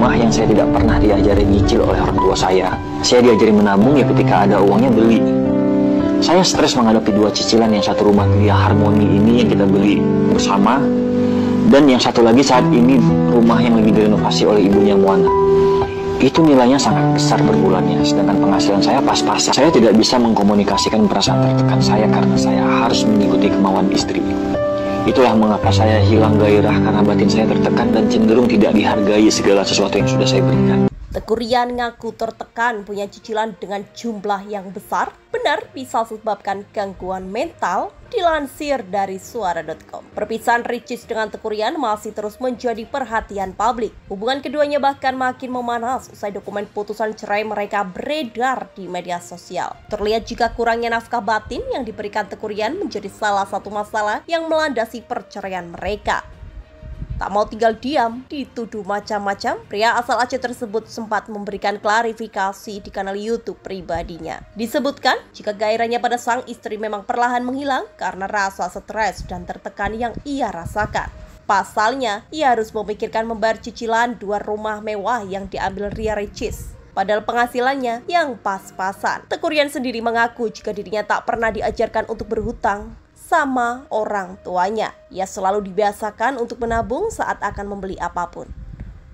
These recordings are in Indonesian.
rumah yang saya tidak pernah diajari nyicil oleh orang tua saya. Saya diajari menabung ya ketika ada uangnya beli. Saya stres menghadapi dua cicilan, yang satu rumah Gria Harmoni ini yang kita beli bersama, dan yang satu lagi saat ini rumah yang lagi direnovasi oleh ibunya Moana. Itu nilainya sangat besar per bulannya, sedangkan penghasilan saya pas-pasan. Saya tidak bisa mengkomunikasikan perasaan tertekan saya karena saya harus mengikuti kemauan istri. Itulah mengapa saya hilang gairah karena batin saya tertekan dan cenderung tidak dihargai segala sesuatu yang sudah saya berikan. Teuku Ryan ngaku tertekan punya cicilan dengan jumlah yang besar, benar bisa sebabkan gangguan mental, dilansir dari suara.com. Perpisahan Ricis dengan Teuku Ryan masih terus menjadi perhatian publik. Hubungan keduanya bahkan makin memanas usai dokumen putusan cerai mereka beredar di media sosial. Terlihat jika kurangnya nafkah batin yang diberikan Teuku Ryan menjadi salah satu masalah yang melandasi perceraian mereka. Tak mau tinggal diam, dituduh macam-macam, pria asal Aceh tersebut sempat memberikan klarifikasi di kanal YouTube pribadinya. Disebutkan, jika gairahnya pada sang istri memang perlahan menghilang karena rasa stres dan tertekan yang ia rasakan. Pasalnya, ia harus memikirkan membayar cicilan 2 rumah mewah yang diambil Ria Ricis. Padahal penghasilannya yang pas-pasan. Teuku Ryan sendiri mengaku jika dirinya tak pernah diajarkan untuk berhutang sama orang tuanya. Ia selalu dibiasakan untuk menabung saat akan membeli apapun.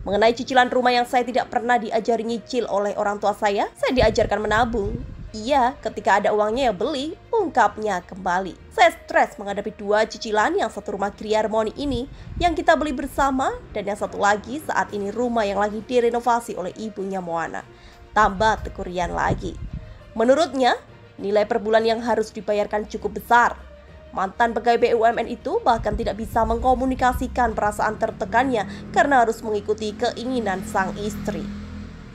Mengenai cicilan rumah yang saya tidak pernah diajari nyicil oleh orang tua saya diajarkan menabung. Iya, ketika ada uangnya ya beli, ungkapnya kembali. Saya stres menghadapi 2 cicilan, yang satu rumah Gria Harmoni ini yang kita beli bersama, dan yang satu lagi saat ini rumah yang lagi direnovasi oleh ibunya Moana. Tambah Teuku Ryan lagi. Menurutnya, nilai per bulan yang harus dibayarkan cukup besar. Mantan pegawai BUMN itu bahkan tidak bisa mengkomunikasikan perasaan tertekannya karena harus mengikuti keinginan sang istri.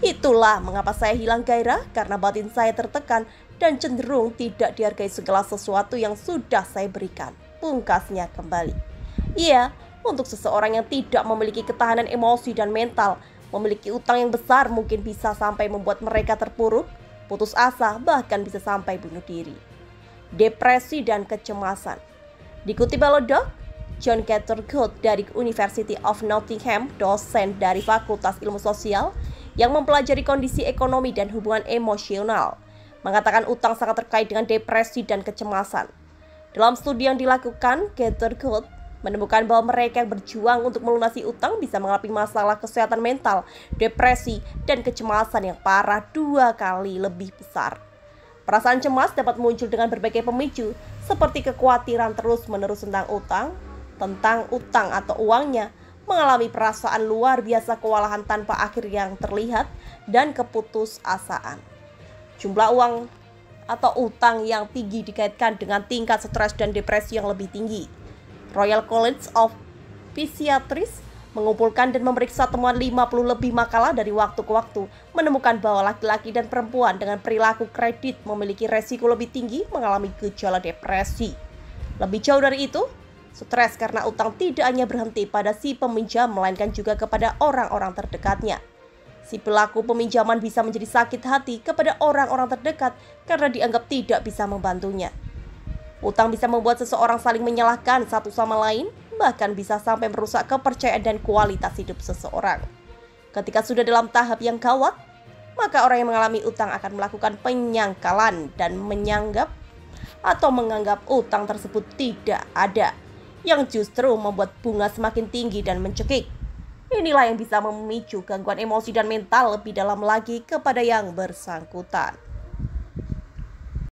Itulah mengapa saya hilang gairah karena batin saya tertekan dan cenderung tidak dihargai segala sesuatu yang sudah saya berikan. Pungkasnya kembali. Iya, untuk seseorang yang tidak memiliki ketahanan emosi dan mental, memiliki utang yang besar mungkin bisa sampai membuat mereka terpuruk, putus asa, bahkan bisa sampai bunuh diri. Depresi dan kecemasan. Dikutip Balodoc, John Cathergood dari University of Nottingham, dosen dari Fakultas Ilmu Sosial yang mempelajari kondisi ekonomi dan hubungan emosional, mengatakan utang sangat terkait dengan depresi dan kecemasan. Dalam studi yang dilakukan, Cathergood menemukan bahwa mereka yang berjuang untuk melunasi utang bisa mengalami masalah kesehatan mental, depresi, dan kecemasan yang parah 2 kali lebih besar. Perasaan cemas dapat muncul dengan berbagai pemicu, seperti kekhawatiran terus-menerus tentang utang atau uangnya, mengalami perasaan luar biasa kewalahan tanpa akhir yang terlihat, dan keputusasaan. Jumlah uang atau utang yang tinggi dikaitkan dengan tingkat stres dan depresi yang lebih tinggi. Royal College of Psychiatrists mengumpulkan dan memeriksa temuan 50 lebih makalah dari waktu ke waktu, menemukan bahwa laki-laki dan perempuan dengan perilaku kredit memiliki resiko lebih tinggi mengalami gejala depresi. Lebih jauh dari itu, stres karena utang tidak hanya berhenti pada si peminjam, melainkan juga kepada orang-orang terdekatnya. Si pelaku peminjaman bisa menjadi sakit hati kepada orang-orang terdekat karena dianggap tidak bisa membantunya. Utang bisa membuat seseorang saling menyalahkan satu sama lain, bahkan bisa sampai merusak kepercayaan dan kualitas hidup seseorang. Ketika sudah dalam tahap yang gawat, maka orang yang mengalami utang akan melakukan penyangkalan dan menganggap utang tersebut tidak ada, yang justru membuat bunga semakin tinggi dan mencekik. Inilah yang bisa memicu gangguan emosi dan mental lebih dalam lagi kepada yang bersangkutan.